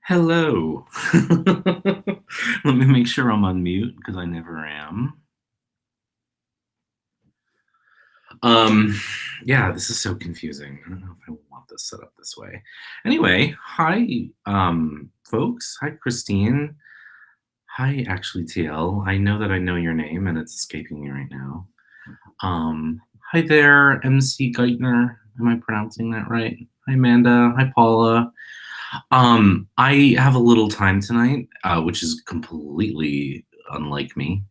Hello. Let me make sure I'm on mute because I never am. Um, yeah, this is so confusing. I don't know if I want this set up this way. Anyway, hi, folks. Hi, Christine. Hi, actually, TL. I know that I know your name and it's escaping me right now. Hi there, MC Geithner. Am I pronouncing that right? Hi, Amanda. Hi, Paula. I have a little time tonight, which is completely unlike me,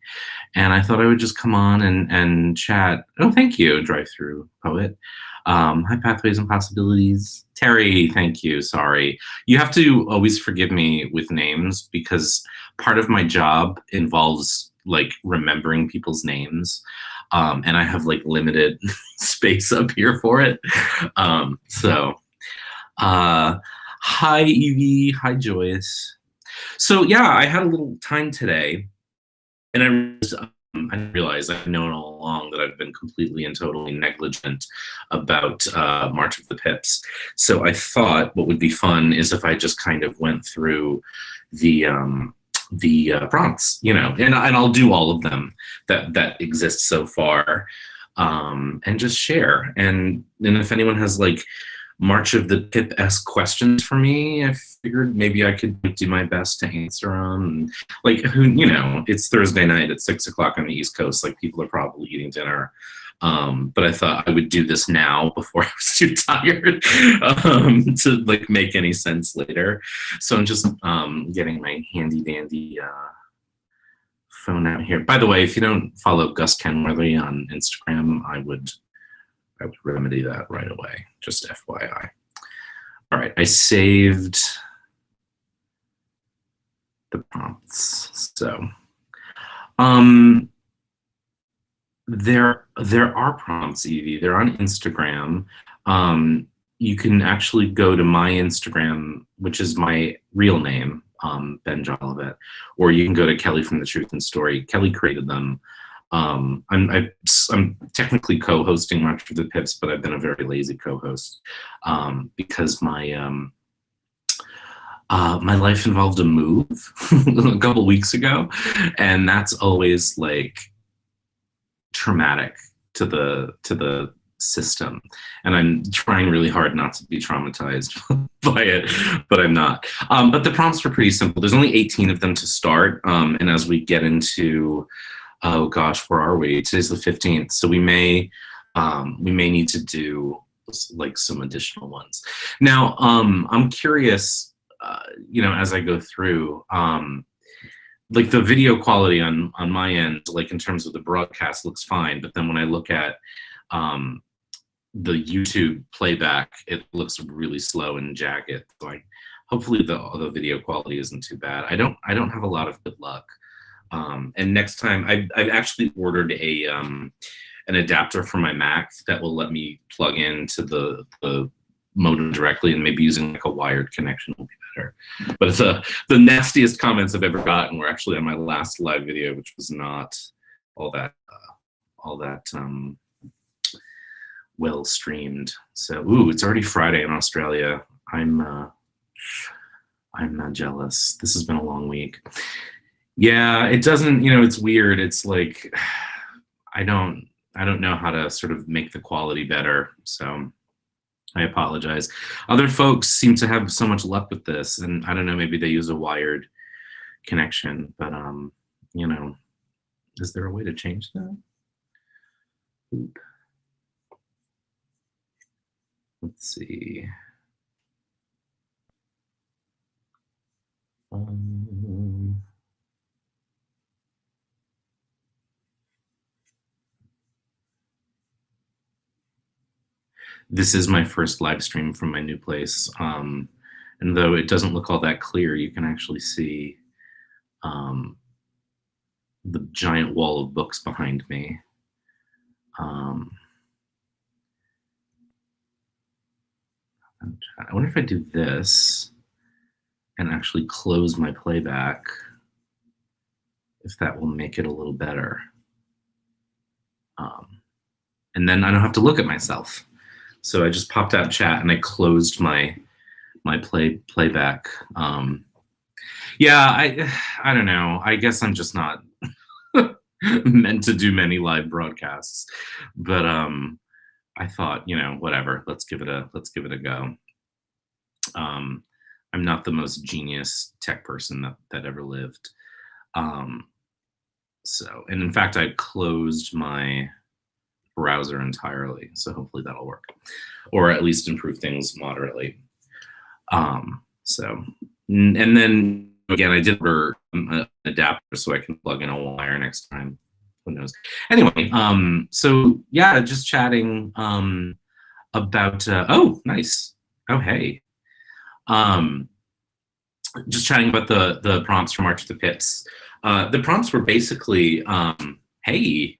and I thought I would just come on and chat. Oh, thank you, Drive Through Poet. Hi, Pathways and Possibilities. Terry, thank you. Sorry. You have to always forgive me with names because part of my job involves like remembering people's names. And I have like limited space up here for it. So uh, hi, Evie. Hi, Joyce. So yeah, I had a little time today, and I realized I've known all along that I've been completely and totally negligent about March of the Pips. So I thought what would be fun is if I just kind of went through the prompts, and I'll do all of them that exist so far, and just share. And if anyone has like March of the Pip-esque questions for me, I figured maybe I could do my best to answer them. Like, it's Thursday night at 6 o'clock on the East Coast. Like, people are probably eating dinner. But I thought I would do this now before I was too tired to like make any sense later. So I'm just getting my handy dandy phone out here. By the way, if you don't follow Gus Kenworthy on Instagram, I would remedy that right away, just FYI. All right, I saved the prompts. So there are prompts, Evie. They're on Instagram. You can actually go to my Instagram, which is my real name, Ben Jolivet, or you can go to Kelly from the Truth and Story. Kelly created them. I'm technically co-hosting March of the Pips, but I've been a very lazy co-host because my life involved a move a couple weeks ago, and that's always like traumatic to the system, and I'm trying really hard not to be traumatized by it, but I'm not. But the prompts were pretty simple. There's only 18 of them to start, and as we get into, oh gosh, where are we? Today's the 15th, so we may need to do like some additional ones. Now, I'm curious, as I go through, like the video quality on my end, like in terms of the broadcast, looks fine, but then when I look at the YouTube playback, it looks really slow and jagged. So hopefully the video quality isn't too bad. I don't have a lot of good luck. And next time, I've actually ordered an adapter for my Mac that will let me plug into the modem directly, and maybe using like a wired connection will be better. But the nastiest comments I've ever gotten were actually on my last live video, which was not all that well streamed. So it's already Friday in Australia. I'm not jealous. This has been a long week. Yeah, it doesn't, it's weird. It's like I don't know how to sort of make the quality better. So I apologize. Other folks seem to have so much luck with this, and I don't know, maybe they use a wired connection, but is there a way to change that? Oop. Let's see. This is my first live stream from my new place. And though it doesn't look all that clear, you can actually see the giant wall of books behind me. I wonder if I do this and actually close my playback, if that will make it a little better. And then I don't have to look at myself. So I just popped out chat and I closed my my playback. Yeah, I don't know. I guess I'm just not meant to do many live broadcasts, but I thought, whatever. Let's give it a go. Um, I'm not the most genius tech person that ever lived. Um, and in fact, I closed my browser entirely, so hopefully that'll work, or at least improve things moderately. So, and then again, I did order an adapter so I can plug in a wire next time. Who knows? Anyway, so yeah, just chatting about. Oh, nice. Oh, hey. Just chatting about the prompts for March of the Pips. The prompts were basically, hey.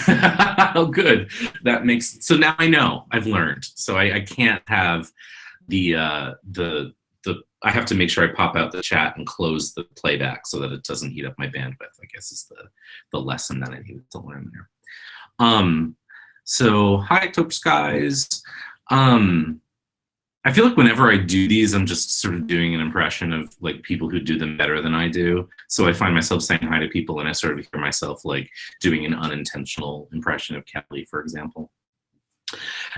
Oh, good. That makes so now I know. I've learned. So I can't have the I have to make sure I pop out the chat and close the playback so that it doesn't eat up my bandwidth, I guess is the lesson that I needed to learn there. So hi, October Skies. I feel like whenever I do these, I'm just sort of doing an impression of like people who do them better than I do. So I find myself saying hi to people and I sort of hear myself like doing an unintentional impression of Kelly, for example.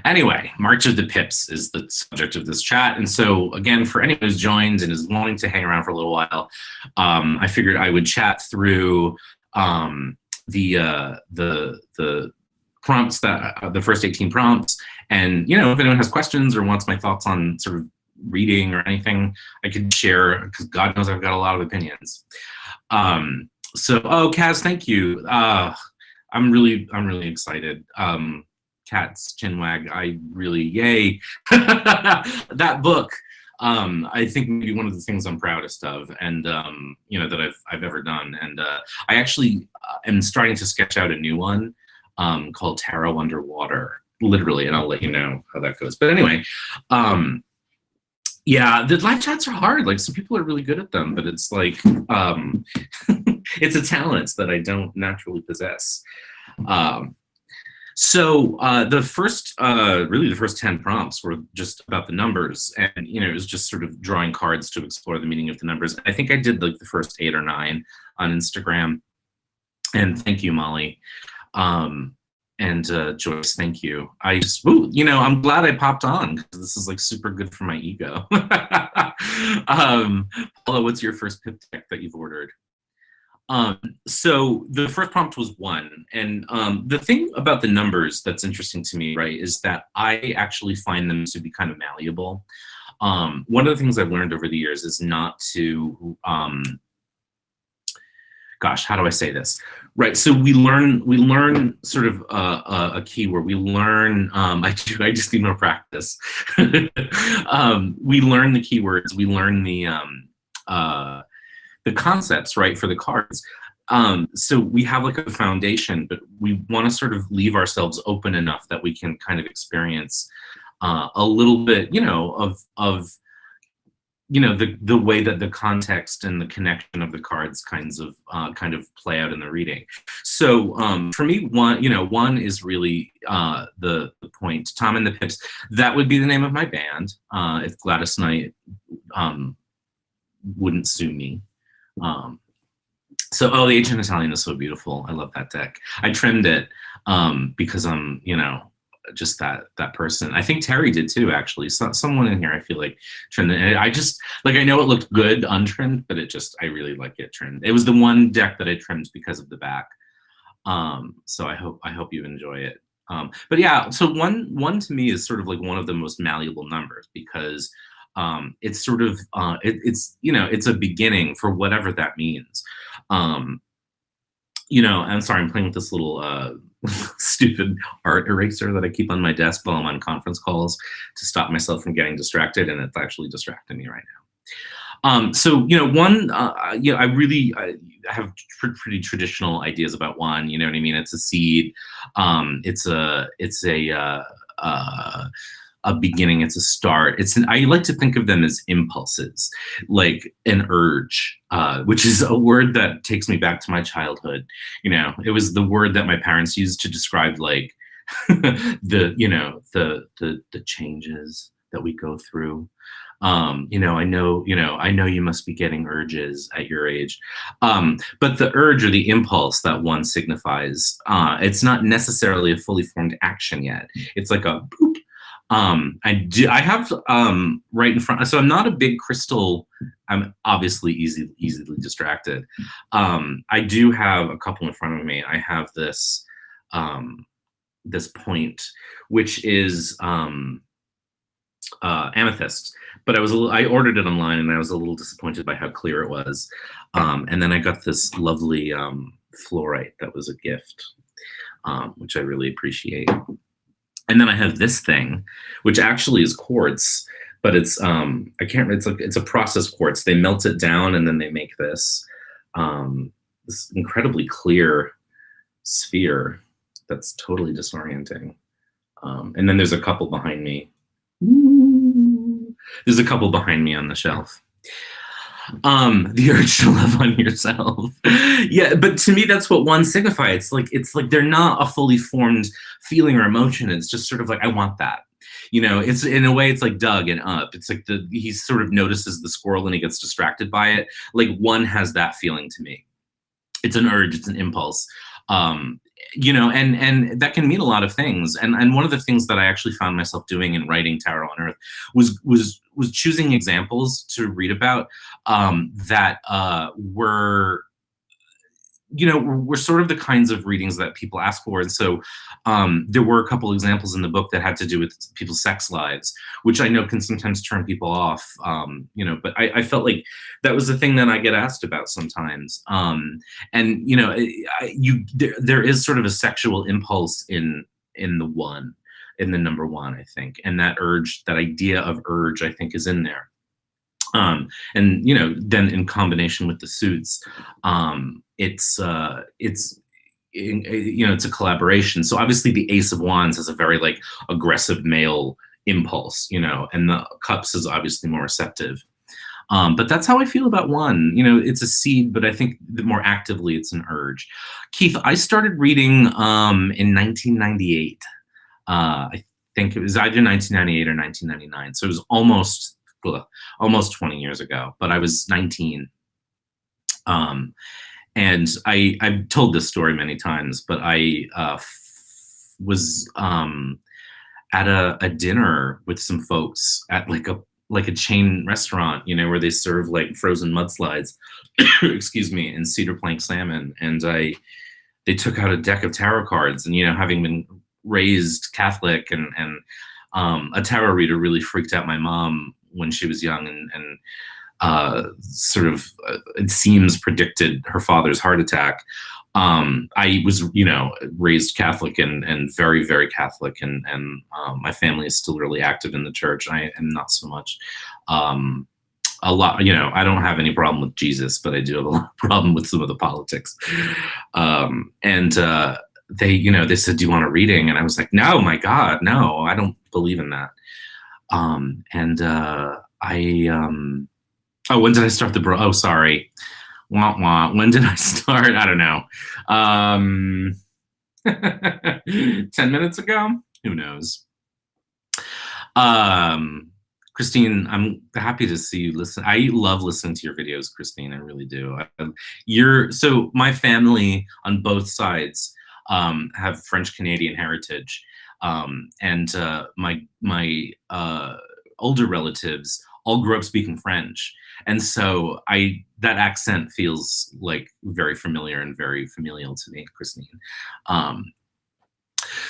Anyway, March of the Pips is the subject of this chat. And so again, for anyone who's joined and is wanting to hang around for a little while, I figured I would chat through the prompts, the first 18 prompts. And, if anyone has questions or wants my thoughts on sort of reading or anything, I could share, because God knows I've got a lot of opinions. So, Kaz, thank you. I'm really excited. Cat's Chinwag, I really, yay. That book, I think maybe one of the things I'm proudest of, and that I've ever done. And I actually am starting to sketch out a new one called Tarot Underwater, literally, and I'll let you know how that goes. But anyway, yeah, the live chats are hard. Like, some people are really good at them, but it's like it's a talent that I don't naturally possess. So the first 10 prompts were just about the numbers, and it was just sort of drawing cards to explore the meaning of the numbers. I think I did like the first 8 or 9 on Instagram, and thank you, Molly. And Joyce, thank you. I'm glad I popped on, because this is like super good for my ego. Paula, what's your first pip deck that you've ordered? So the first prompt was 1, and the thing about the numbers that's interesting to me, right, is that I actually find them to be kind of malleable. One of the things I've learned over the years is not to gosh, how do I say this? Right, so we learn sort of a keyword. We learn, I just need more practice. We learn the keywords. We learn the concepts, right, for the cards. So we have like a foundation, but we want to sort of leave ourselves open enough that we can kind of experience a little bit, of the way that the context and the connection of the cards kind of play out in the reading. So for me, one is really the point. Tom and the Pips, that would be the name of my band, if Gladys Knight wouldn't sue me. The Ancient Italian is so beautiful. I love that deck. I trimmed it because I'm, just that person. I think Terry did too, actually. Someone in here, I feel like, trimmed it. And I just, like, I know it looked good untrimmed, but I really like it trimmed. It was the one deck that I trimmed because of the back. So I hope you enjoy it. But yeah, so one to me is sort of like one of the most malleable numbers, because it's sort of it's a beginning for whatever that means. I'm sorry, I'm playing with this little stupid art eraser that I keep on my desk while I'm on conference calls to stop myself from getting distracted, and it's actually distracting me right now. I have pretty traditional ideas about one. You know what I mean? It's a seed. It's a beginning, it's a start. I like to think of them as impulses, like an urge, which is a word that takes me back to my childhood. It was the word that my parents used to describe like the changes that we go through. I know you must be getting urges at your age. But the urge or the impulse that one signifies, it's not necessarily a fully formed action yet. It's like a boop. I have right in front. So I'm not a big crystal. I'm obviously easily distracted. I do have a couple in front of me. I have this point, which is amethyst. But I ordered it online and I was a little disappointed by how clear it was. And then I got this lovely fluorite that was a gift, which I really appreciate. And then I have this thing, which actually is quartz, but it's it's a processed quartz. They melt it down and then they make this incredibly clear sphere that's totally disorienting. And then there's a couple behind me. There's a couple behind me on the shelf. The urge to love on yourself. Yeah, but to me that's what one signifies. It's like they're not a fully formed feeling or emotion. It's just sort of like, I want that. It's in a way it's like Doug and Up. It's like he sort of notices the squirrel and he gets distracted by it. Like one has that feeling to me. It's an urge, it's an impulse. And that can mean a lot of things. And one of the things that I actually found myself doing in writing Tarot on Earth was choosing examples to read about that were sort of the kinds of readings that people ask for. And so there were a couple examples in the book that had to do with people's sex lives, which I know can sometimes turn people off, but I felt like that was the thing that I get asked about sometimes. There is sort of a sexual impulse in the number one, I think. And that urge, that idea of urge, I think is in there. And then in combination with the suits, it's a collaboration. So obviously the Ace of Wands has a very like aggressive male impulse, and the Cups is obviously more receptive. But that's how I feel about one. It's a seed, but I think that more actively it's an urge. Keith, I started reading in 1998. I think it was either 1998 or 1999. So it was almost 20 years ago, but I was 19. And I've told this story many times, but I was at a dinner with some folks at like a chain restaurant, where they serve like frozen mudslides, excuse me, and cedar plank salmon. And they took out a deck of tarot cards, and having been raised Catholic and a tarot reader really freaked out my mom when she was young, and it seems predicted her father's heart attack. I was, raised Catholic and very, very Catholic, and my family is still really active in the church. I am not so much. A lot, I don't have any problem with Jesus, but I do have a lot of problem with some of the politics. They said, "Do you want a reading?" And I was like, "No, my God, no, I don't believe in that." When did I start oh, sorry. Wah, wah. When did I start? I don't know. 10 minutes ago? Who knows? Christine, I'm happy to see you listen. I love listening to your videos, Christine. I really do. So my family on both sides have French Canadian heritage. And my older relatives all grew up speaking French. And so that accent feels like very familiar and very familial to me, Christine.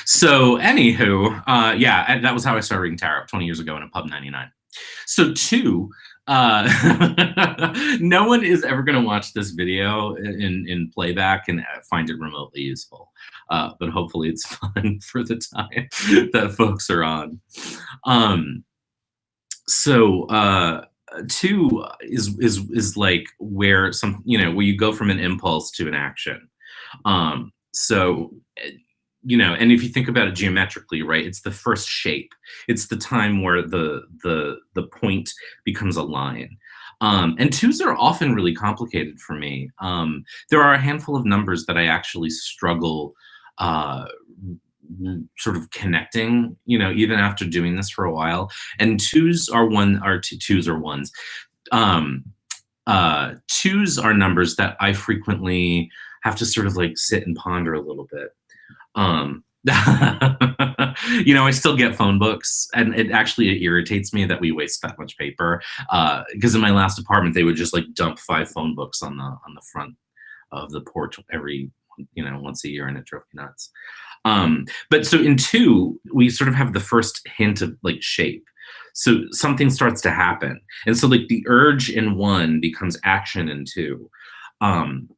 So anywho, yeah, that was how I started reading tarot 20 years ago in a pub 99. So two, no one is ever going to watch this video in playback and find it remotely useful. But hopefully it's fun for the time that folks are on. Two is like where where you go from an impulse to an action. And if you think about it geometrically, right, it's the first shape. It's the time where the point becomes a line. And twos are often really complicated for me. There are a handful of numbers that I actually struggle sort of connecting, you know, even after doing this for a while. And twos are ones. Um, twos are numbers that I frequently have to sort of like sit and ponder a little bit. Um, you know, I still get phone books, and it irritates me that we waste that much paper. Because in my last apartment, they would just like dump 5 phone books on the front of the porch every, you know, once a year, and it drove me nuts. But so in two, we sort of have the first hint of like shape. So something starts to happen, and so like the urge in one becomes action in two. Um,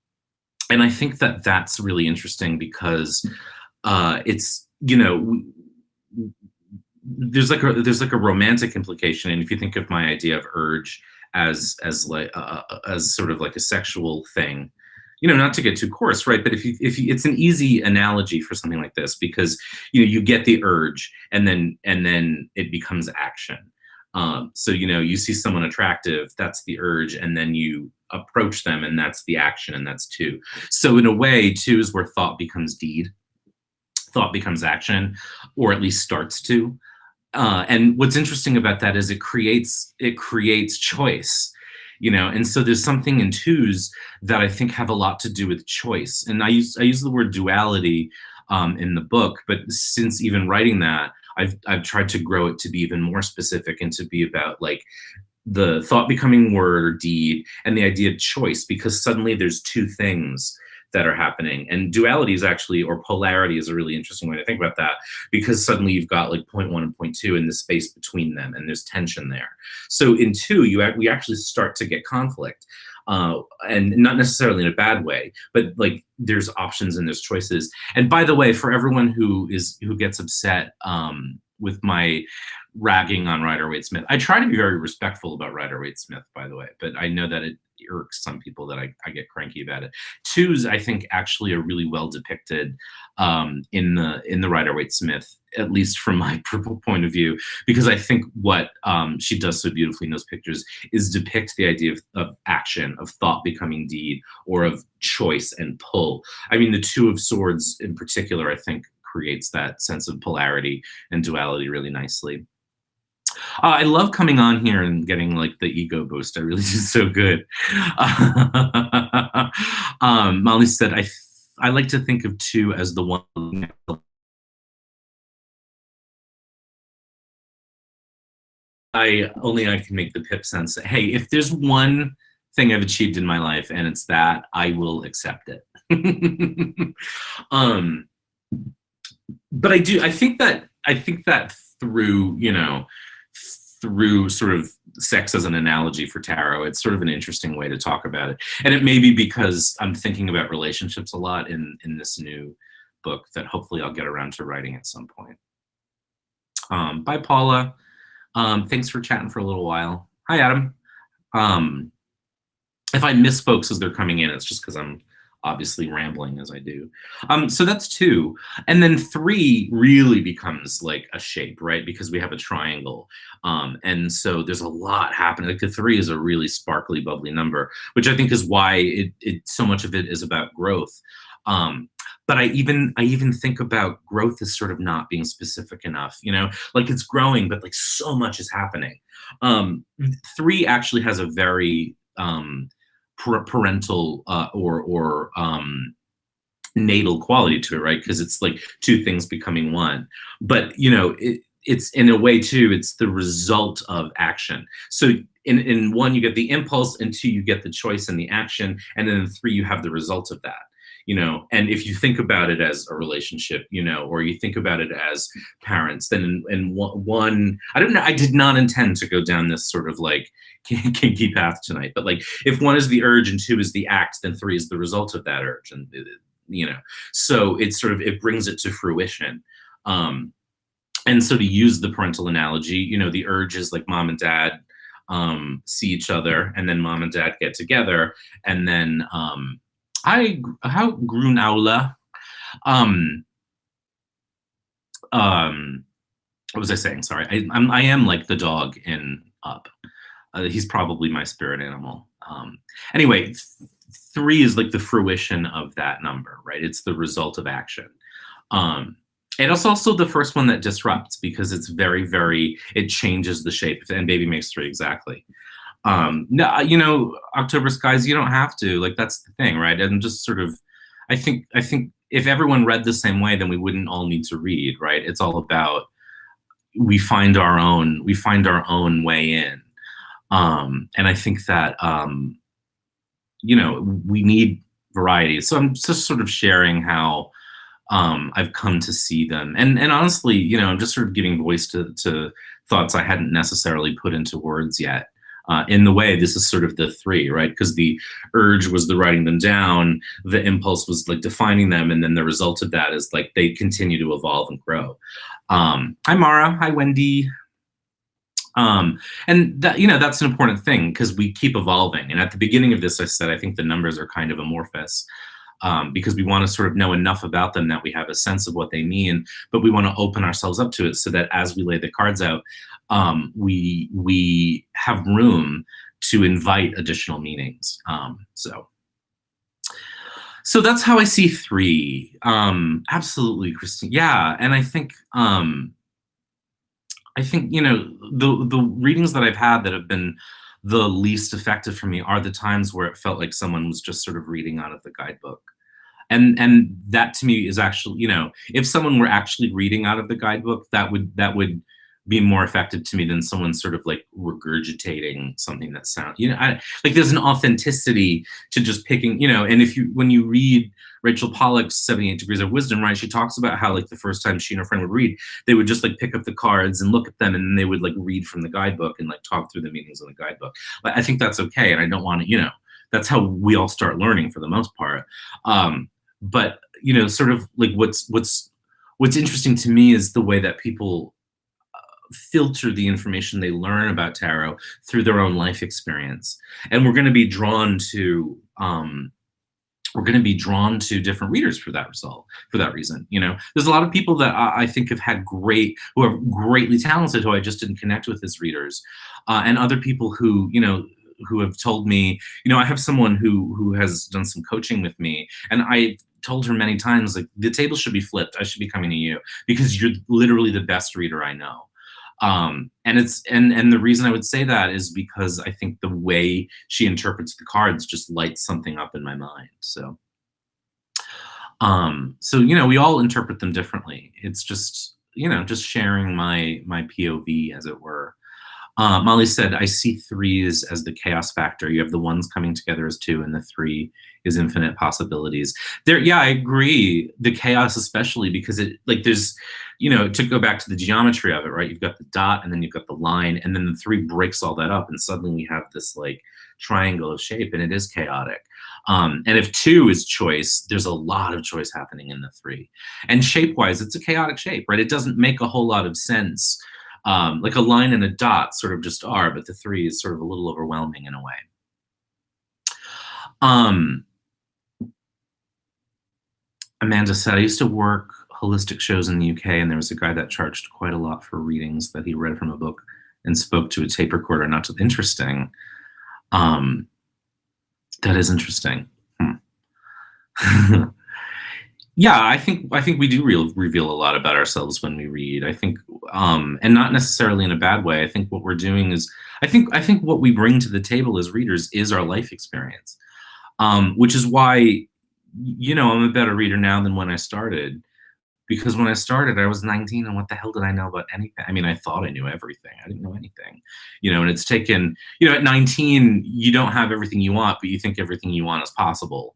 and I think that that's really interesting because it's, you know, there's like a romantic implication, and if you think of my idea of urge as sort of like a sexual thing, you know, not to get too coarse, right? But if you, it's an easy analogy for something like this because, you know, you get the urge and then it becomes action. So, you know, you see someone attractive, that's the urge, and then you approach them, and that's the action, and that's two. So in a way, two is where thought becomes deed, thought becomes action, or at least starts to. And what's interesting about that is it creates choice, you know. And so there's something in twos that I think have a lot to do with choice. And I use the word duality in the book, but since even writing that, I've tried to grow it to be even more specific and to be about like the thought becoming word or deed, and the idea of choice, because suddenly there's two things that are happening. And duality is actually, or polarity is a really interesting way to think about that, because suddenly you've got like point one and point two in the space between them, and there's tension there. So in two, we actually start to get conflict. And not necessarily in a bad way, but like there's options and there's choices. And by the way, for everyone who gets upset with my ragging on Rider Waite Smith, I try to be very respectful about Rider Waite Smith, by the way, but I know that it irks some people that I get cranky about it. Twos, I think, actually are really well depicted in the Rider Waite Smith, at least from my point of view, because I think what she does so beautifully in those pictures is depict the idea of action, of thought becoming deed, or of choice and pull. I mean, the Two of Swords in particular, I think, creates that sense of polarity and duality really nicely. I love coming on here and getting like the ego boost. I really do so good. Molly said, I like to think of two as the one. I can make the pip sense. Hey, if there's one thing I've achieved in my life and it's that, I will accept it. um, but I think that through, you know, through sort of sex as an analogy for tarot, it's sort of an interesting way to talk about it. And it may be because I'm thinking about relationships a lot in this new book that hopefully I'll get around to writing at some point. Bye, Paula. Thanks for chatting for a little while. Hi, Adam. If I miss folks as they're coming in, it's just because I'm obviously rambling as I do. So that's two. And then three really becomes like a shape, right? Because we have a triangle. And so there's a lot happening. Like the three is a really sparkly, bubbly number, which I think is why so much of it is about growth. But I even think about growth as sort of not being specific enough, you know, like it's growing, but like so much is happening. Three actually has a very parental or natal quality to it, right? Because it's like two things becoming one. But you know, it's in a way too, it's the result of action. So in one you get the impulse, and two you get the choice and the action, and then in three you have the result of that. You know, and if you think about it as a relationship, you know, or you think about it as parents, then in one, I don't know, I did not intend to go down this sort of like kinky path tonight, but like if one is the urge and two is the act, then three is the result of that urge, and you know, so it's sort of, it brings it to fruition. And so to use the parental analogy, you know, the urge is like mom and dad see each other, and then mom and dad get together, and then how Grunaula. What was I saying? Sorry, I am like the dog in Up. He's probably my spirit animal. Anyway, three is like the fruition of that number, right? It's the result of action. And it's also the first one that disrupts because it's very, very, it changes the shape. And Baby makes three, exactly. No, you know, October Skies, you don't have to. Like, that's the thing, right? And just sort of, I think if everyone read the same way, then we wouldn't all need to read, right? It's all about we find our own way in. And I think that you know, we need variety. So I'm just sort of sharing how I've come to see them. And honestly, you know, I'm just sort of giving voice to thoughts I hadn't necessarily put into words yet. In the way, this is sort of the three, right? Because the urge was the writing them down, the impulse was like defining them, and then the result of that is like they continue to evolve and grow. Hi, Mara. Hi, Wendy. And that, you know, that's an important thing because we keep evolving. And at the beginning of this, I said I think the numbers are kind of amorphous, because we want to sort of know enough about them that we have a sense of what they mean, but we want to open ourselves up to it so that as we lay the cards out, we have room to invite additional meanings. So that's how I see three. Absolutely, Christine. Yeah, and I think you know the readings that I've had that have been the least effective for me are the times where it felt like someone was just sort of reading out of the guidebook. And that to me is actually, you know, if someone were actually reading out of the guidebook, that would be more effective to me than someone sort of like regurgitating something that sounds, you know, like there's an authenticity to just picking, you know. And if you when you read Rachel Pollack's 78 Degrees of Wisdom, right, she talks about how like the first time she and her friend would read, they would just like pick up the cards and look at them, and then they would like read from the guidebook and like talk through the meanings of the guidebook. Like, I think that's okay, and I don't want to, you know, that's how we all start learning for the most part. But you know, sort of like what's interesting to me is the way that people filter the information they learn about tarot through their own life experience. And we're going to be drawn to different readers for that result, for that reason. You know, there's a lot of people that I think have had who are greatly talented, who I just didn't connect with as readers, and other people who, you know, who have told me, you know, I have someone who has done some coaching with me, and I told her many times, like, the table should be flipped. I should be coming to you because you're literally the best reader I know. And the reason I would say that is because I think the way she interprets the cards just lights something up in my mind. So you know, we all interpret them differently. It's just, you know, just sharing my POV, as it were. Molly said, I see threes as the chaos factor. You have the ones coming together as two, and the three is infinite possibilities. There, yeah, I agree. The chaos, especially because it, like, there's, you know, to go back to the geometry of it, right? You've got the dot, and then you've got the line, and then the three breaks all that up, and suddenly we have this like triangle of shape, and it is chaotic. And if two is choice, there's a lot of choice happening in the three. And shape-wise, it's a chaotic shape, right? It doesn't make a whole lot of sense. Like a line and a dot sort of just are, but the three is sort of a little overwhelming in a way. Amanda said, I used to work holistic shows in the UK, and there was a guy that charged quite a lot for readings that he read from a book and spoke to a tape recorder. Not too interesting. That is interesting. Yeah, I think we do reveal a lot about ourselves when we read. I think, and not necessarily in a bad way. I think what we're doing is, I think what we bring to the table as readers is our life experience, which is why, you know, I'm a better reader now than when I started. Because when I started, I was 19, and what the hell did I know about anything? I mean, I thought I knew everything. I didn't know anything, you know. And it's taken, you know, at 19, you don't have everything you want, but you think everything you want is possible,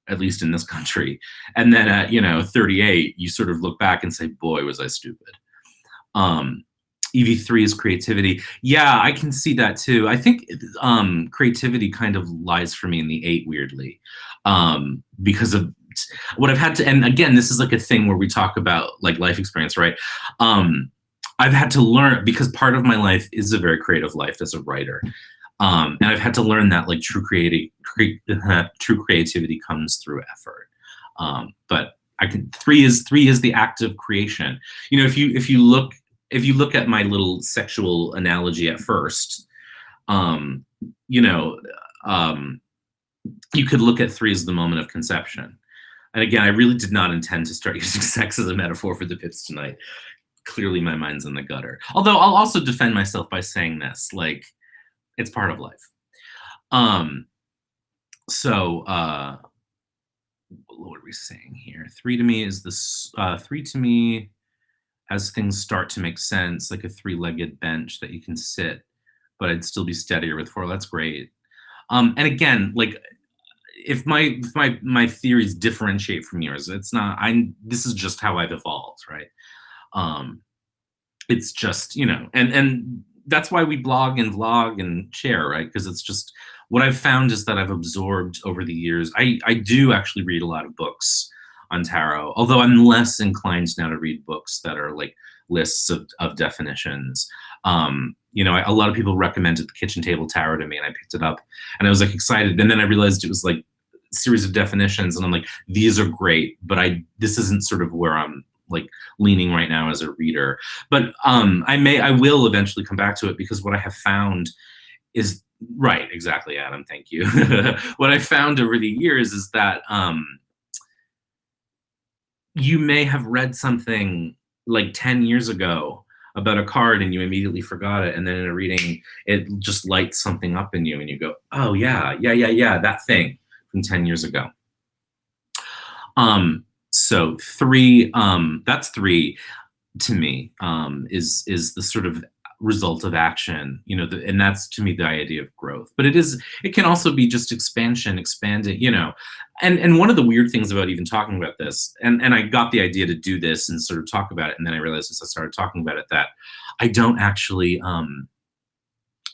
at least in this country. And then at, you know, 38, you sort of look back and say, boy, was I stupid. EV3 is creativity. Yeah, I can see that too. I think creativity kind of lies for me in the 8, weirdly, because of what I've had to, and again, this is like a thing where we talk about like life experience, right? I've had to learn, because part of my life is a very creative life as a writer. And I've had to learn that like true creativity comes through effort. But I can, three is the act of creation. You know, if you look at my little sexual analogy at first, you know, you could look at 3 as the moment of conception. And again, I really did not intend to start using sex as a metaphor for the pips tonight. Clearly my mind's in the gutter. Although I'll also defend myself by saying this, like, it's part of life. Um, so what are we saying here? Three to me is this, three to me, as things start to make sense, like a three-legged bench that you can sit, but I'd still be steadier with four. That's great. And again, like, if my theories differentiate from yours, it's not. This is just how I've evolved, right? Um, it's just, and that's why we blog and vlog and share, right? Because it's just what I've found is that I've absorbed over the years. I do actually read a lot of books on tarot, although I'm less inclined now to read books that are like lists of definitions. A lot of people recommended the Kitchen Table Tarot to me, and I picked it up, and I was like excited, and then I realized it was like a series of definitions, and I'm like, these are great, but this isn't sort of where I'm like leaning right now as a reader. But I will eventually come back to it, because what I have found is right, exactly, Adam, thank you. What I found over the years is that you may have read something like 10 years ago about a card and you immediately forgot it, and then in a reading it just lights something up in you and you go, oh yeah, that thing from 10 years ago. So three, that's three to me, is the sort of result of action, and that's to me the idea of growth. But it can also be just expansion, expanding, and one of the weird things about even talking about this, and I got the idea to do this and sort of talk about it, and then I realized as I started talking about it that I don't actually,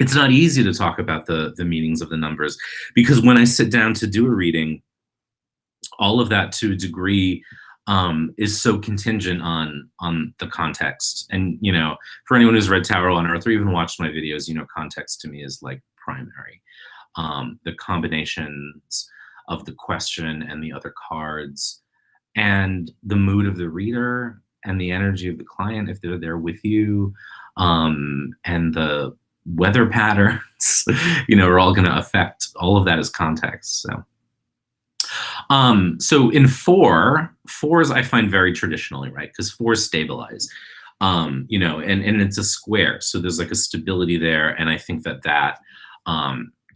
it's not easy to talk about the meanings of the numbers, because when I sit down to do a reading, all of that to a degree is so contingent on the context. And for anyone who's read Tarot on Earth or even watched my videos, context to me is like primary. The combinations of the question and the other cards, and the mood of the reader, and the energy of the client if they're there with you, and the weather patterns, are all going to affect. All of that is context. So in fours I find very traditionally, right? Because fours stabilize, and it's a square. So there's like a stability there. And I think that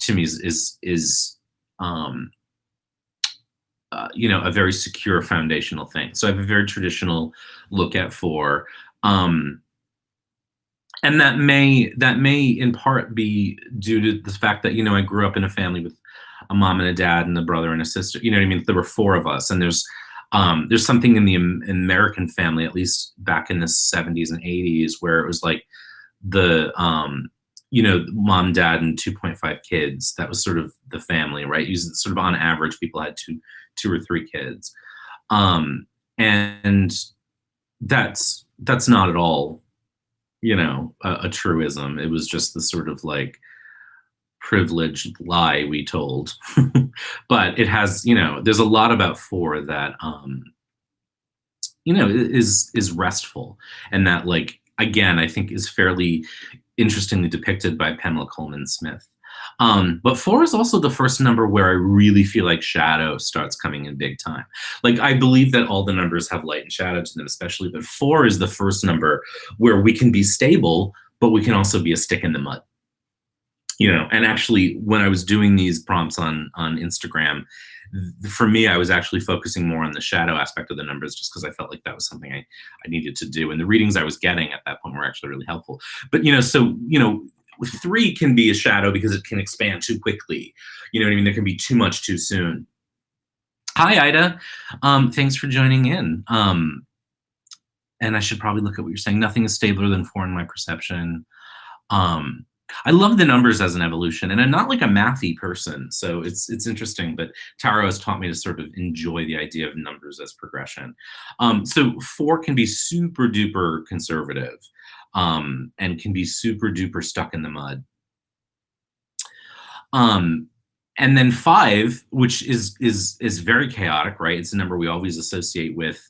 to me is a very secure foundational thing. So I have a very traditional look at four. And that may in part be due to the fact that, I grew up in a family with a mom and a dad and a brother and a sister. You know what I mean? There were four of us, and there's something in the American family, at least back in the 70s and 80s, where it was like the mom, dad, and 2.5 kids. That was sort of the family, right? Sort of on average, people had two or three kids, and that's not at all, a truism. It was just the sort of like privileged lie we told. But it has, there's a lot about four that is restful, and that, like, again, I think is fairly interestingly depicted by Pamela Coleman Smith. But four is also the first number where I really feel like shadow starts coming in big time. Like, I believe that all the numbers have light and shadow to them, especially, but four is the first number where we can be stable, but we can also be a stick in the mud. And actually, when I was doing these prompts on Instagram, for me, I was actually focusing more on the shadow aspect of the numbers, just because I felt like that was something I needed to do. And the readings I was getting at that point were actually really helpful. But, three can be a shadow because it can expand too quickly. You know what I mean? There can be too much too soon. Hi, Ida. Thanks for joining in. And I should probably look at what you're saying. Nothing is stabler than four in my perception. I love the numbers as an evolution, and I'm not like a mathy person, so it's interesting, but Tarot has taught me to sort of enjoy the idea of numbers as progression. So four can be super duper conservative, and can be super duper stuck in the mud. And then five, which is very chaotic, right? It's a number we always associate with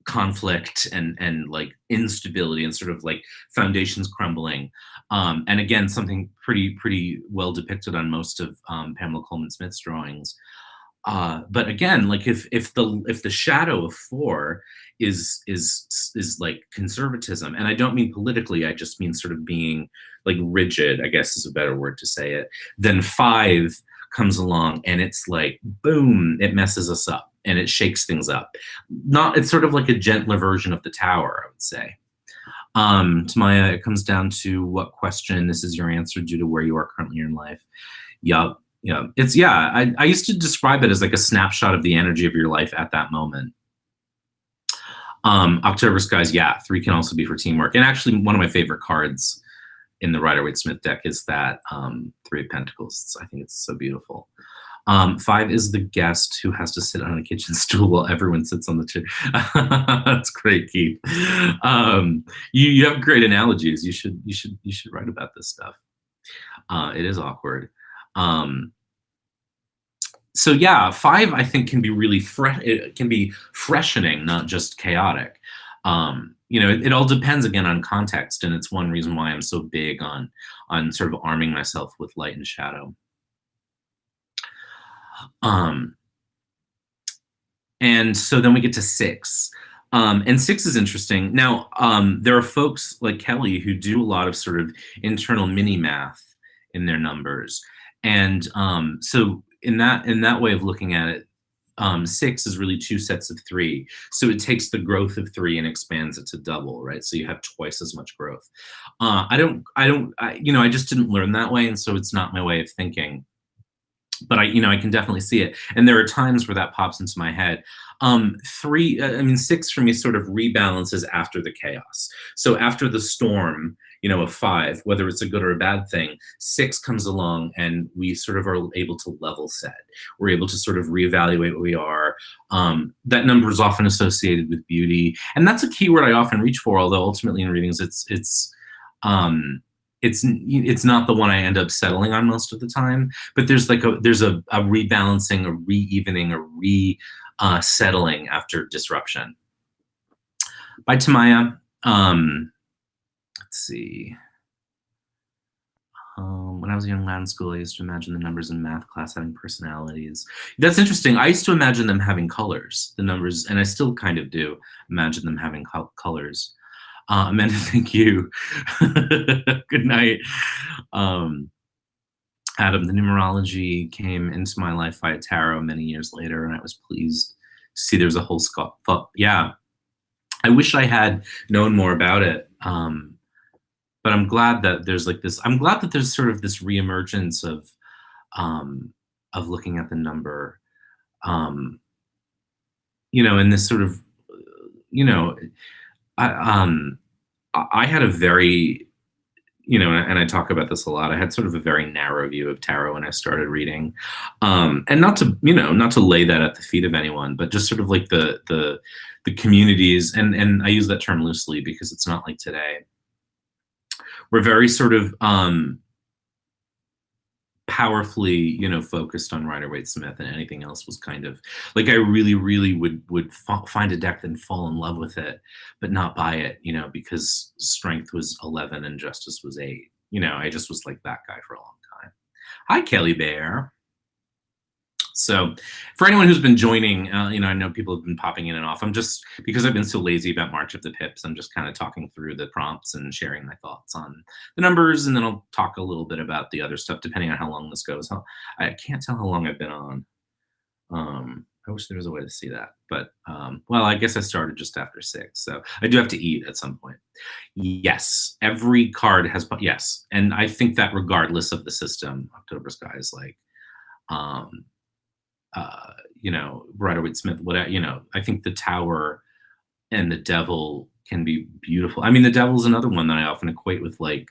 conflict and like instability and sort of like foundations crumbling. And again, something pretty well depicted on most of Pamela Coleman Smith's drawings. But again, like if the shadow of 4 is like conservatism, and I don't mean politically, I just mean sort of being like rigid, I guess is a better word to say it. Then 5 comes along and it's like boom, it messes us up and it shakes things up. Not It's sort of like a gentler version of the tower, I would say. Tamaya, it comes down to what question this is your answer due to where you are currently in life. Yup. Yeah. I used to describe it as like a snapshot of the energy of your life at that moment. October Skies, yeah, 3 can also be for teamwork. And actually one of my favorite cards in the Rider-Waite-Smith deck is that 3 of Pentacles. I think it's so beautiful. 5 is the guest who has to sit on a kitchen stool while everyone sits on the chair. That's great, Keith. You have great analogies. You should write about this stuff. It is awkward. So yeah, 5 I think can be really it can be freshening, not just chaotic. It all depends again on context, and it's one reason why I'm so big on sort of arming myself with light and shadow. And so then we get to 6. And 6 is interesting. Now, there are folks like Kelly who do a lot of sort of internal mini math in their numbers. And so in that way of looking at it, 6 is really 2 sets of 3. So it takes the growth of 3 and expands it to double, right? So you have twice as much growth. I just didn't learn that way, and so it's not my way of thinking. But I can definitely see it. And there are times where that pops into my head. 6 for me sort of rebalances after the chaos. So after the storm, of 5, whether it's a good or a bad thing, 6 comes along and we sort of are able to level set. We're able to sort of reevaluate what we are. That number is often associated with beauty. And that's a keyword I often reach for, although ultimately in readings it's not the one I end up settling on most of the time, but there's a rebalancing, a re-evening, a settling after disruption. By Tamaya, let's see. When I was a young lad in school, I used to imagine the numbers in math class having personalities. That's interesting. I used to imagine them having colors, the numbers, and I still kind of do imagine them having colors. Amanda, thank you. Good night. Adam, the numerology came into my life via tarot many years later, and I was pleased to see there's a whole yeah. I wish I had known more about it. But I'm glad that there's I'm glad that there's sort of this reemergence of looking at the number, and this sort of, I had a very, and I talk about this a lot. I had sort of a very narrow view of tarot when I started reading, and not to lay that at the feet of anyone, but just sort of like the communities, and I use that term loosely because it's not like today. We're very sort of powerfully, focused on Rider-Waite-Smith, and anything else was kind of like I really, really would find a deck and fall in love with it, but not buy it, because strength was 11 and justice was 8. I just was like that guy for a long time. Hi, Kelly Bear. So for anyone who's been joining, I know people have been popping in and off. I'm just, because I've been so lazy about March of the Pips, I'm just kind of talking through the prompts and sharing my thoughts on the numbers, and then I'll talk a little bit about the other stuff depending on how long this goes. I can't tell how long I've been on. I wish there was a way to see that, but well, I guess I started just after 6, so I do have to eat at some point. Yes, every card has, yes, and I think that regardless of the system, October Sky is like, Rider-Waite-Smith, whatever, I think the Tower and the Devil can be beautiful. I mean, the Devil's another one that I often equate with a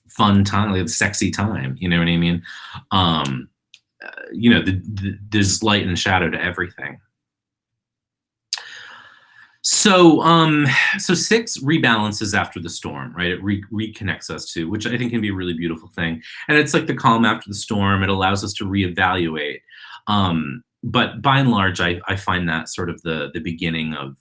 fun time, like a sexy time, you know what I mean? There's light and shadow to everything. So 6 rebalances after the storm, right? It reconnects us to, which I think can be a really beautiful thing. And it's like the calm after the storm. It allows us to reevaluate. But by and large, I find that sort of the beginning of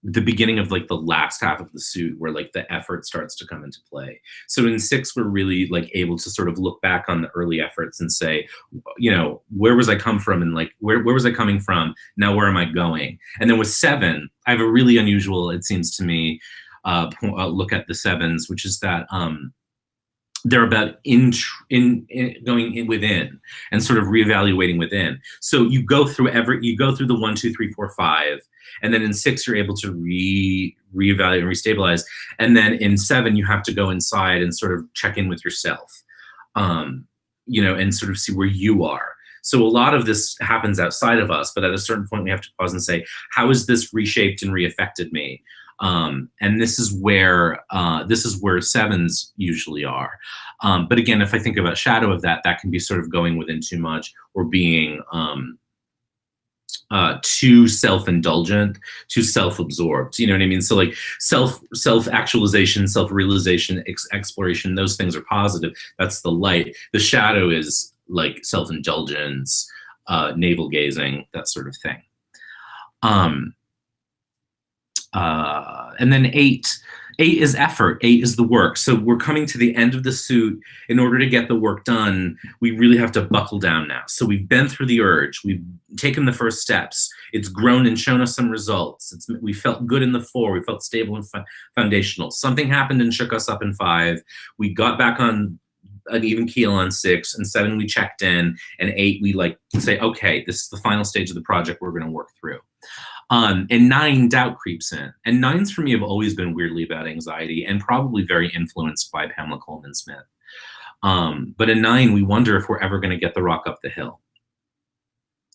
the beginning of like the last half of the suit where like the effort starts to come into play. So in 6, we're really like able to sort of look back on the early efforts and say, you know, where was I come from, and like where was I coming from? Now where am I going? And then with 7, I have a really unusual, it seems to me, look at the 7s, which is that they're about going in within and sort of reevaluating within. So you go through the 1, 2, 3, 4, 5, and then in 6 you're able to reevaluate and restabilize, and then in 7 you have to go inside and sort of check in with yourself, you know, and sort of see where you are. So a lot of this happens outside of us, but at a certain point we have to pause and say, how has this reshaped and reaffected me? And this is where 7s usually are. But again, if I think about shadow of that, that can be sort of going within too much, or being too self-indulgent, too self-absorbed. You know what I mean? So like self-actualization, self-realization, exploration, those things are positive. That's the light. The shadow is like self-indulgence, navel gazing, that sort of thing. And then 8 is effort. 8 is the work. So we're coming to the end of the suit. In order to get the work done, we really have to buckle down now. So we've been through the urge. We've taken the first steps. It's grown and shown us some results. We felt good in the 4. We felt stable and foundational. Something happened and shook us up in 5. We got back on an even keel on 6, and 7 we checked in, and 8 we like say, okay, this is the final stage of the project we're going to work through. And 9, doubt creeps in. And 9s for me have always been weirdly about anxiety, and probably very influenced by Pamela Colman Smith. But in 9, we wonder if we're ever going to get the rock up the hill.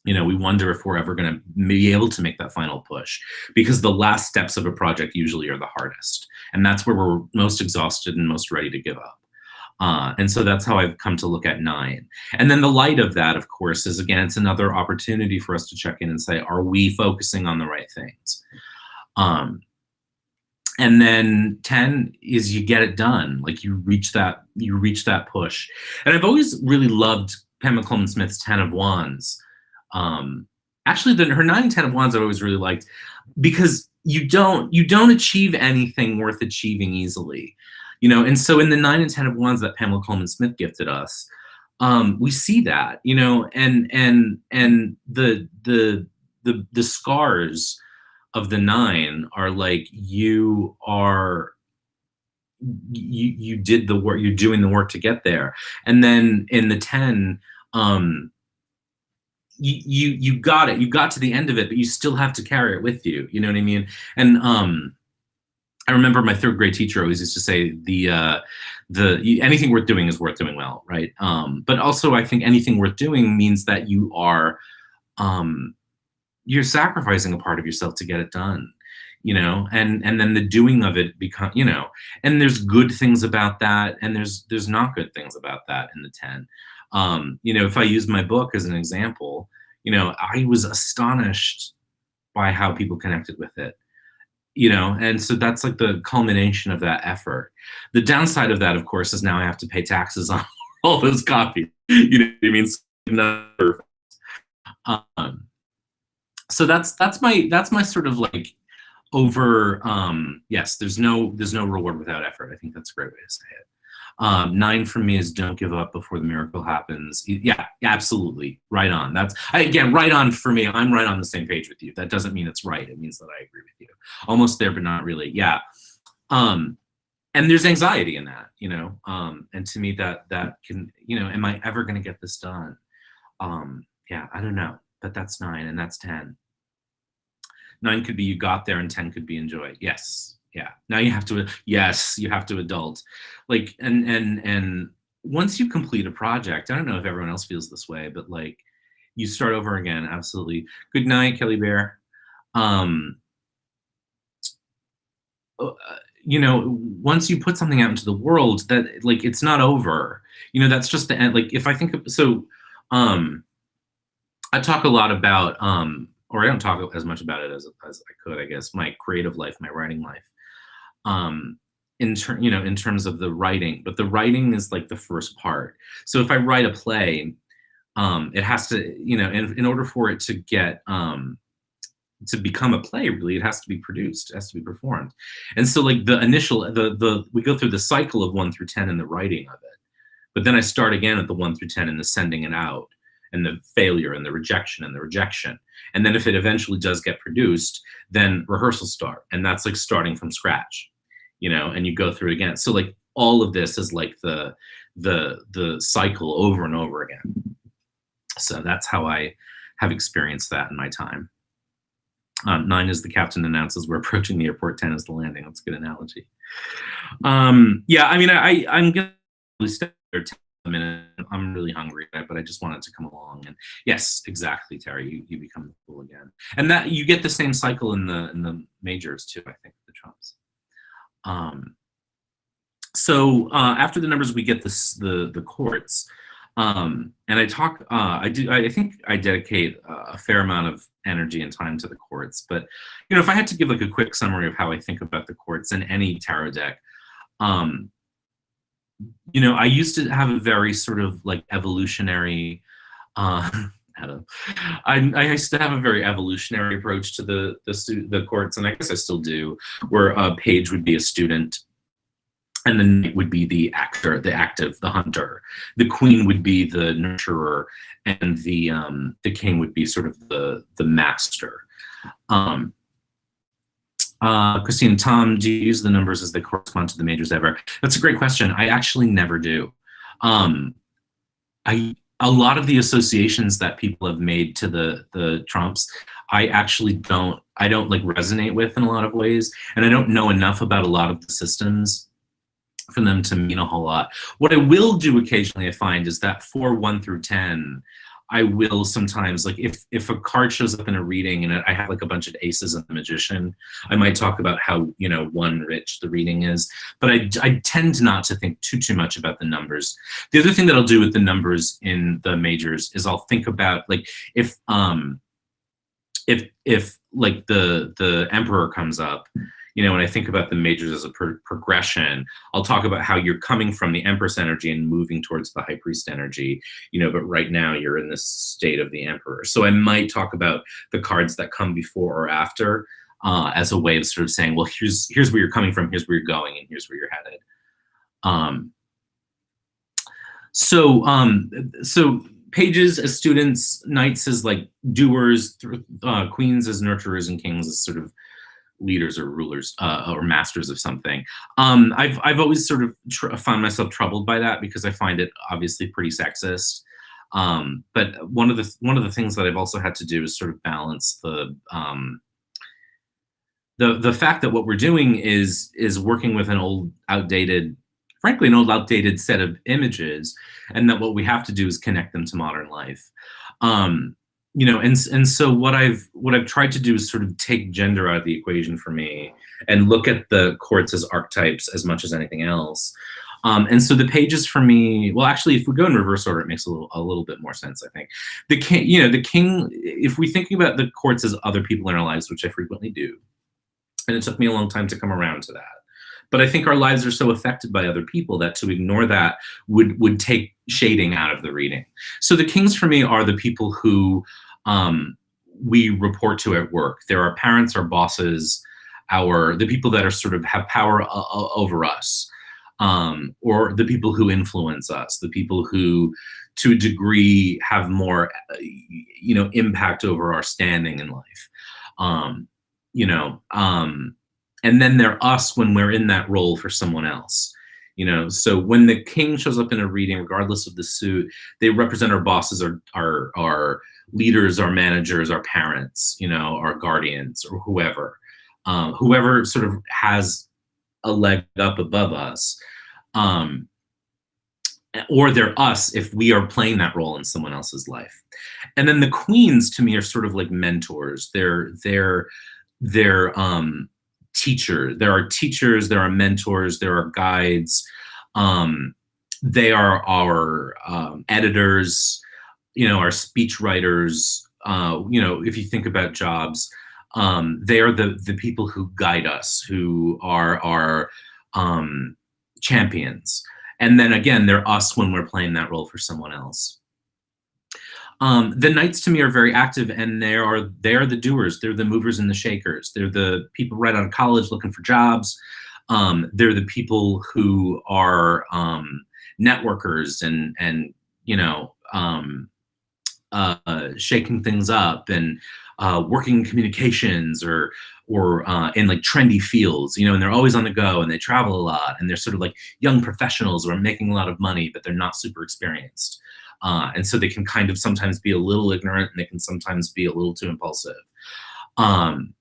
You know, we wonder if we're ever going to be able to make that final push, because the last steps of a project usually are the hardest. And that's where we're most exhausted and most ready to give up. And so that's how I've come to look at 9. And then the light of that, of course, is, again, it's another opportunity for us to check in and say, are we focusing on the right things? And then 10 is you get it done. Like you reach that push. And I've always really loved Pamela Colman Smith's 10 of Wands. Actually, her 9, 10 of Wands I've always really liked, because you don't achieve anything worth achieving easily. You know, and so in the 9 and 10 of Wands that Pamela Colman Smith gifted us, we see that, you know, and the scars of the 9 are like, you did the work, you're doing the work to get there. And then in the 10, you got it, you got to the end of it, but you still have to carry it with you. You know what I mean? And I remember my 3rd grade teacher always used to say, anything worth doing is worth doing well, right? But also, I think anything worth doing means that you are, you're sacrificing a part of yourself to get it done, you know. And then the doing of it become, you know. And there's good things about that, and there's not good things about that in the 10. You know, if I use my book as an example, you know, I was astonished by how people connected with it. You know, and so that's like the culmination of that effort. The downside of that, of course, is now I have to pay taxes on all those copies. You know what I mean? So that's my sort of like over. Yes, there's no reward without effort. I think that's a great way to say it. 9 for me is don't give up before the miracle happens. Yeah, absolutely. Right on. Again, right on for me. I'm right on the same page with you. That doesn't mean it's right. It means that I agree with you. Almost there, but not really. Yeah. And there's anxiety in that, you know, and to me that can, you know, am I ever going to get this done? Yeah, I don't know, but that's 9 and that's 10. 9 could be you got there, and 10 could be enjoy. Yes. Yeah. Now you have to adult. Like, and once you complete a project, I don't know if everyone else feels this way, but like you start over again. Absolutely. Good night, Kelly Bear. You know, once you put something out into the world, that like, it's not over, you know, that's just the end. Like if I think of, so, I talk a lot about, or I don't talk as much about it as I could, I guess, my creative life, my writing life. In terms of the writing, but the writing is like the first part. So if I write a play, it has to, you know, in order for it to get to become a play, really, it has to be produced, it has to be performed. And so like the initial, we go through the cycle of 1 through 10 in the writing of it. But then I start again at the 1 through 10 in the sending it out and the failure and the rejection and the rejection. And then if it eventually does get produced, then rehearsals start. And that's like starting from scratch, you know, and you go through again. So like all of this is like the cycle over and over again. So that's how I have experienced that in my time. 9 is the captain announces we're approaching the airport. 10 is the landing. That's a good analogy. Yeah, I mean, I'm gonna stay there 10 minutes. I'm really hungry, but I just wanted to come along. And yes, exactly, Terry, you become cool again, and that you get the same cycle in the majors too. I think the Trumps. So after the numbers, we get the chords. And I talk, I think I dedicate a fair amount of energy and time to the chords, but, you know, if I had to give like a quick summary of how I think about the chords in any tarot deck, you know, I used to have a very sort of like evolutionary, I used to have a very evolutionary approach to the chords, and I guess I still do, where a page would be a student, and the knight would be the actor, the active, the hunter. The queen would be the nurturer, and the king would be sort of the master. Christine, Tom, do you use the numbers as they correspond to the majors ever? That's a great question. I actually never do. A lot of the associations that people have made to the Trumps, I actually don't like resonate with in a lot of ways, and I don't know enough about a lot of the systems for them to mean a whole lot. What I will do occasionally, I find, is that for 1 through 10, I will sometimes, like if a card shows up in a reading and I have like a bunch of aces and the magician, I might talk about how, you know, one rich the reading is, but I tend not to think too much about the numbers. The other thing that I'll do with the numbers in the majors is I'll think about like if like the emperor comes up, you know, when I think about the majors as a progression, I'll talk about how you're coming from the Empress energy and moving towards the High Priest energy, you know, but right now you're in this state of the Emperor. So I might talk about the cards that come before or after as a way of sort of saying, well, here's where you're coming from, here's where you're going, and here's where you're headed. So pages as students, knights as like doers, queens as nurturers, and kings as sort of leaders or rulers or masters of something. I've always sort of found myself troubled by that because I find it obviously pretty sexist. But one of the things that I've also had to do is sort of balance the fact that what we're doing is working with an outdated set of images, and that what we have to do is connect them to modern life. You know, and so what I've tried to do is sort of take gender out of the equation for me and look at the courts as archetypes as much as anything else. And so the pages for me, well, actually, if we go in reverse order, it makes a little bit more sense, I think. The king, you know, the king, if we think about the courts as other people in our lives, which I frequently do, and it took me a long time to come around to that. But I think our lives are so affected by other people that to ignore that would take shading out of the reading. So the kings for me are the people who we report to at work. They're our parents, our bosses, the people that are sort of have power over us, or the people who influence us, the people who, to a degree, have more, you know, impact over our standing in life. You know, and then they're us when we're in that role for someone else. You know, so when the king shows up in a reading, regardless of the suit, they represent our bosses, our leaders, our managers, our parents, you know, our guardians, or whoever sort of has a leg up above us, or they're us if we are playing that role in someone else's life. And then the queens to me are sort of like mentors. They're teachers. There are teachers, there are mentors, there are guides. They are our editors, you know, our speech writers. You know, if you think about jobs, they are the people who guide us, who are our champions. And then again, they're us when we're playing that role for someone else. The knights to me are very active, and they are the doers. They're the movers and the shakers. They're the people right out of college looking for jobs. They're the people who are networkers and you know shaking things up and working in communications or in like trendy fields, you know, and they're always on the go and they travel a lot and they're sort of like young professionals who are making a lot of money, but they're not super experienced. And so they can kind of sometimes be a little ignorant and they can sometimes be a little too impulsive. And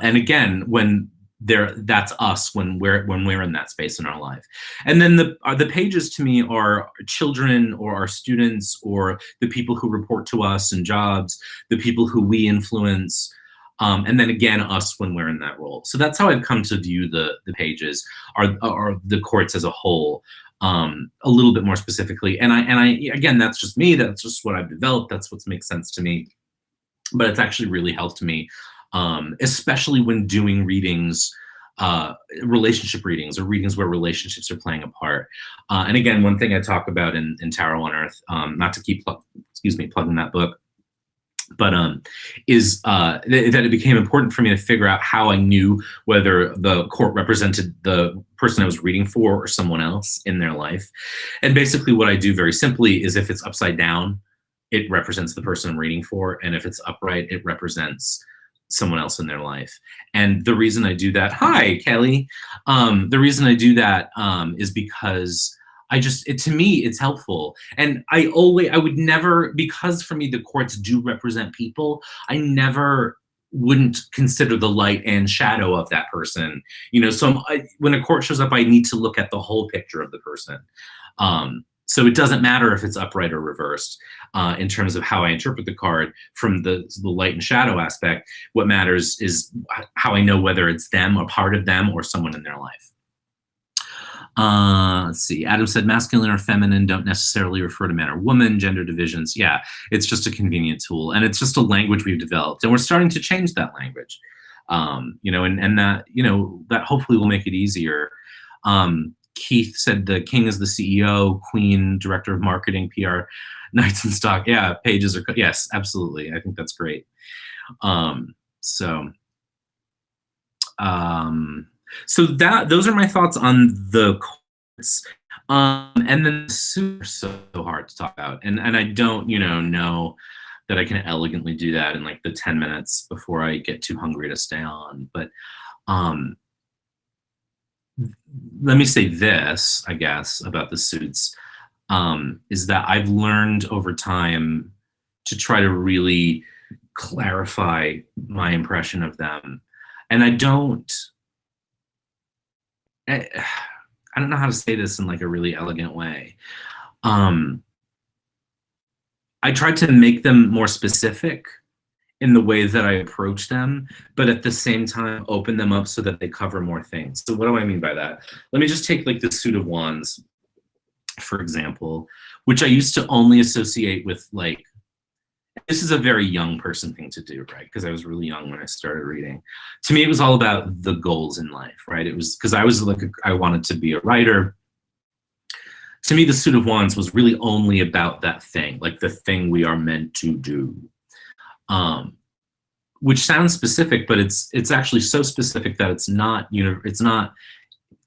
again, when that's us when we're in that space in our life. And then the pages to me are children or our students or the people who report to us in jobs, the people who we influence, and then again us when we're in that role. So that's how I've come to view the pages or the courts as a whole, a little bit more specifically. And I again, that's just me, that's just what I've developed, that's what makes sense to me, but it's actually really helped me, especially when doing readings, relationship readings or readings where relationships are playing a part. And again, one thing I talk about in Tarot on Earth, not to keep plugging that book, but is that it became important for me to figure out how I knew whether the court represented the person I was reading for or someone else in their life. And basically what I do very simply is if it's upside down, it represents the person I'm reading for. And if it's upright, it represents someone else in their life. And the reason I do that, hi, Kelly. The reason I do that is because to me, it's helpful. And I would never, because for me, the courts do represent people, I never wouldn't consider the light and shadow of that person. You know, so when a court shows up, I need to look at the whole picture of the person. So it doesn't matter if it's upright or reversed in terms of how I interpret the card from the light and shadow aspect. What matters is how I know whether it's them, a part of them, or someone in their life. Let's see. Adam said masculine or feminine don't necessarily refer to man or woman, gender divisions. Yeah, it's just a convenient tool. And it's just a language we've developed. And we're starting to change that language. You know, and that, you know, that hopefully will make it easier. Keith said the king is the CEO, queen, director of marketing, PR, knights in stock. Yeah, pages are, yes, absolutely. I think that's great. So those are my thoughts on the courts. And then the suits are so hard to talk about. And I don't, you know that I can elegantly do that in like the 10 minutes before I get too hungry to stay on. But let me say this, I guess, about the suits, is that I've learned over time to try to really clarify my impression of them. And I don't know how to say this in like a really elegant way. I tried to make them more specific in the way that I approach them, but at the same time open them up so that they cover more things. So what do I mean by that? Let me just take like the Suit of Wands, for example, which I used to only associate with like, this is a very young person thing to do, right? Because I was really young when I started reading. To me, it was all about the goals in life, right? It was because I was like, I wanted to be a writer. To me, the Suit of Wands was really only about that thing, like the thing we are meant to do. Which sounds specific, but it's actually so specific that it's not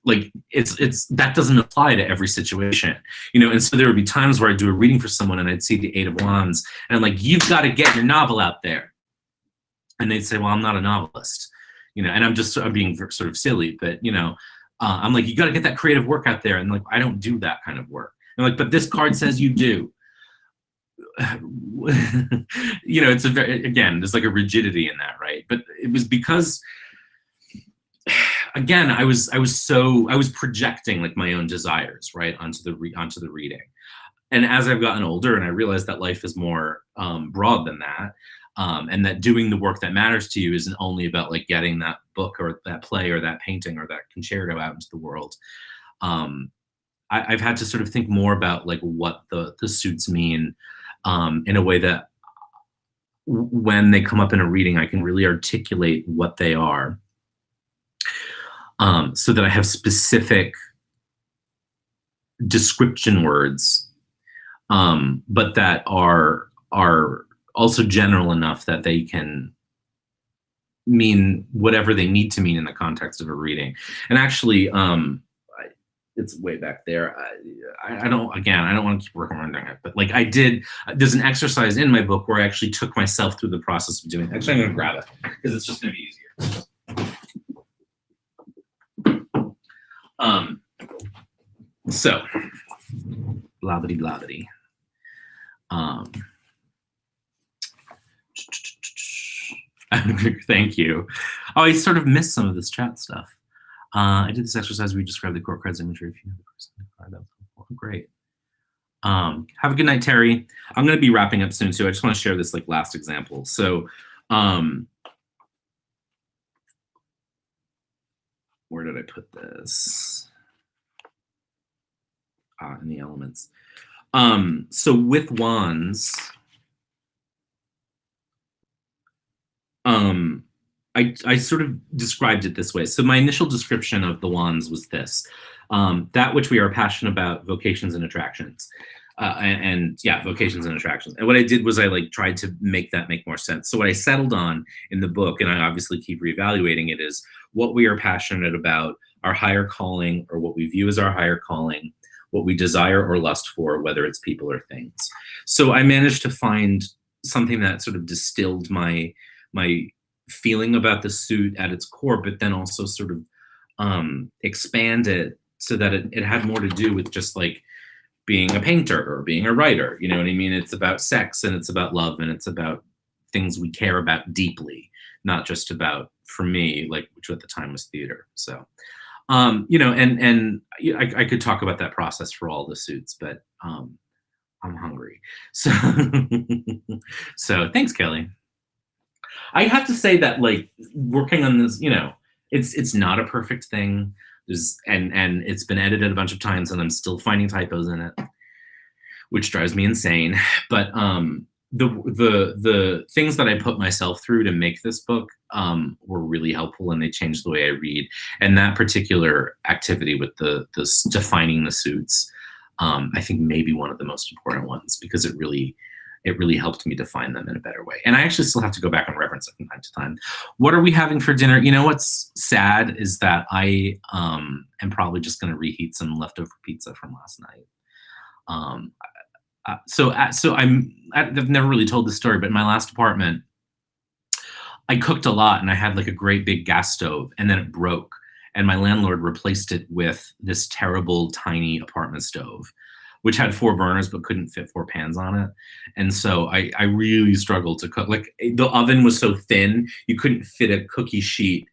like that doesn't apply to every situation, you know. And so there would be times where I'd do a reading for someone and I'd see the Eight of Wands and I'm like, you've got to get your novel out there. And they'd say, well, I'm not a novelist, you know, and I'm being sort of silly, but you know, I'm like, you got to get that creative work out there. And like, I don't do that kind of work. And like, but this card says you do. You know, it's again, there's like a rigidity in that, right? But it was because, again, I was projecting like my own desires, right, onto the reading. And as I've gotten older and I realized that life is more broad than that, and that doing the work that matters to you isn't only about like getting that book or that play or that painting or that concerto out into the world. I've had to sort of think more about like what the suits mean, in a way that when they come up in a reading, I can really articulate what they are, so that I have specific description words but that are also general enough that they can mean whatever they need to mean in the context of a reading. And actually, it's way back there. I don't, again, I don't want to keep recommending it, but like I did, there's an exercise in my book where I actually took myself through the process of doing it. Actually, I'm going to grab it because it's just going to be easier. So, blah-bitty, blah-bitty. Thank you. Oh, I sort of missed some of this chat stuff. I did this exercise where you describe the core creds imagery if you know the person in the card. That was helpful. Great. Have a good night, Terry. I'm going to be wrapping up soon, too. I just want to share this like last example. So, where did I put this? In the elements. So with wands, I sort of described it this way. So my initial description of the wands was this: that which we are passionate about, vocations and attractions. And yeah, vocations and attractions. And what I did was I like tried to make that make more sense. So what I settled on in the book, and I obviously keep reevaluating it, is what we are passionate about, our higher calling, or what we view as our higher calling, what we desire or lust for, whether it's people or things. So I managed to find something that sort of distilled my feeling about the suit at its core, but then also sort of expand it so that it had more to do with just like being a painter or being a writer. You know what I mean? It's about sex and it's about love and it's about things we care about deeply, not just about, for me, like, which at the time was theater. So, you know, and I could talk about that process for all the suits, but I'm hungry. So, so thanks, Kelly. I have to say that like working on this, you know, it's not a perfect thing. There's and it's been edited a bunch of times and I'm still finding typos in it, which drives me insane. But the things that I put myself through to make this book were really helpful and they changed the way I read. And that particular activity with the defining the suits, I think maybe one of the most important ones because it really helped me define them in a better way. And I actually still have to go back and reference it from time to time. What are we having for dinner? You know, what's sad is that I am probably just going to reheat some leftover pizza from last night. So I've never really told this story, but in my last apartment, I cooked a lot and I had like a great big gas stove and then it broke. And my landlord replaced it with this terrible tiny apartment stove, which had 4 burners but couldn't fit 4 pans on it. And so I really struggled to cook. Like the oven was so thin, you couldn't fit a cookie sheet,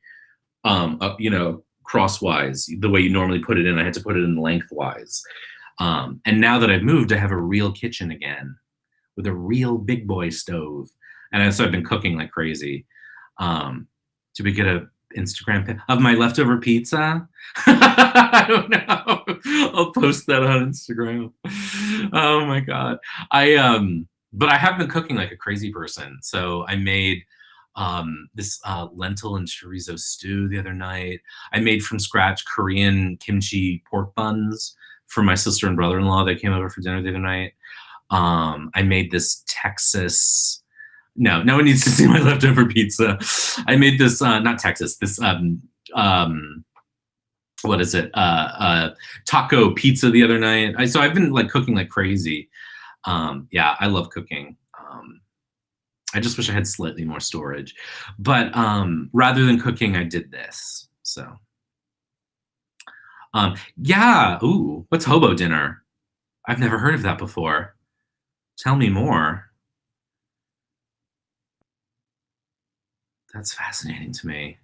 you know, crosswise the way you normally put it in. I had to put it in lengthwise. And now that I've moved, I have a real kitchen again with a real big boy stove. And so I've been cooking like crazy. Did we get a Instagram pic of my leftover pizza? I don't know. I'll post that on Instagram. Oh my God. But I have been cooking like a crazy person. So I made this lentil and chorizo stew the other night. I made from scratch Korean kimchi pork buns for my sister and brother-in-law that came over for dinner the other night. I made this Texas. No one needs to see my leftover pizza. I made this, not Texas, this, what is it? Taco pizza the other night. So I've been like cooking like crazy. Yeah, I love cooking. I just wish I had slightly more storage. But rather than cooking, I did this. So, yeah, ooh, what's hobo dinner? I've never heard of that before. Tell me more. That's fascinating to me.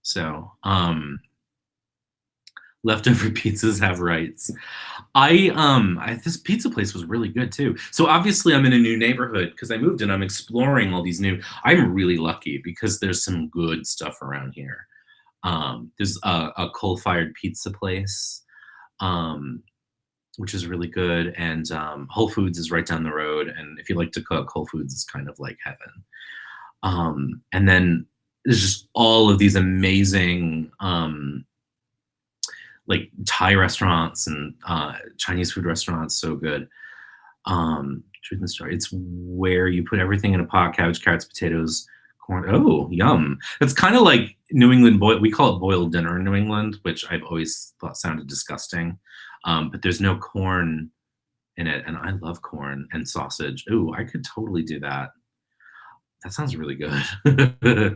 So, leftover pizzas have rights. This pizza place was really good too. So obviously I'm in a new neighborhood because I moved and I'm exploring all these new. I'm really lucky because there's some good stuff around here. There's a coal-fired pizza place, which is really good, and Whole Foods is right down the road. And if you like to cook, Whole Foods is kind of like heaven. And then there's just all of these amazing like Thai restaurants and Chinese food restaurants, so good. Truth in the story. It's where you put everything in a pot: cabbage, carrots, potatoes, corn. Oh, yum! It's kind of like New England boil. We call it boiled dinner in New England, which I've always thought sounded disgusting. But there's no corn in it, and I love corn and sausage. Ooh, I could totally do that. That sounds really good. I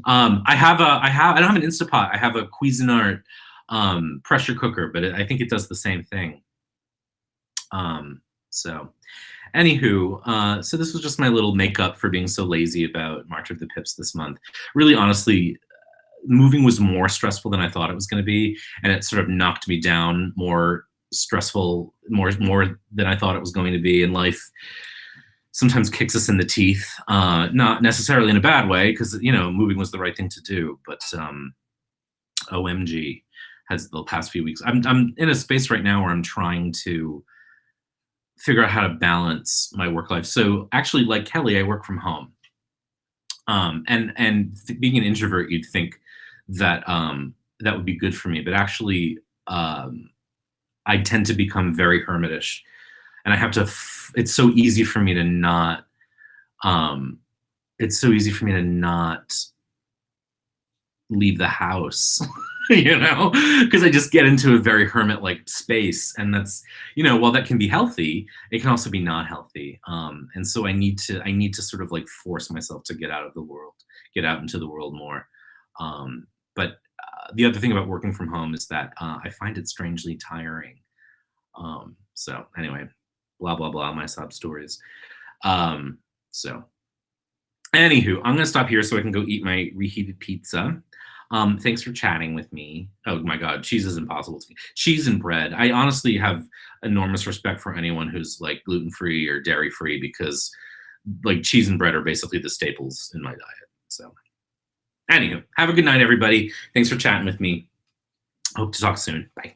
don't have an Instapot. I have a Cuisinart pressure cooker, but I think it does the same thing. So anywho, so this was just my little makeup for being so lazy about March of the Pips this month. Really, honestly, moving was more stressful than I thought it was going to be, and it sort of knocked me down more stressful, more than I thought it was going to be. And life sometimes kicks us in the teeth, not necessarily in a bad way, because moving was the right thing to do. But OMG, has the past few weeks. I'm in a space right now where I'm trying to figure out how to balance my work life. So actually, like Kelly, I work from home. Being an introvert, you'd think that that would be good for me, but actually, I tend to become very hermitish, and I have to. It's so easy for me to not. It's so easy for me to not leave the house. Because I just get into a very hermit-like space, and that's, while that can be healthy, it can also be not healthy. And so I need to sort of like force myself to get out into the world more. But the other thing about working from home is that I find it strangely tiring. So anyway, blah blah blah, my sob stories. So anywho, I'm gonna stop here so I can go eat my reheated pizza. Thanks for chatting with me. Oh my God, cheese is impossible to me. Cheese and bread. I honestly have enormous respect for anyone who's like gluten-free or dairy-free, because like cheese and bread are basically the staples in my diet. So anywho, have a good night, everybody. Thanks for chatting with me. Hope to talk soon. Bye.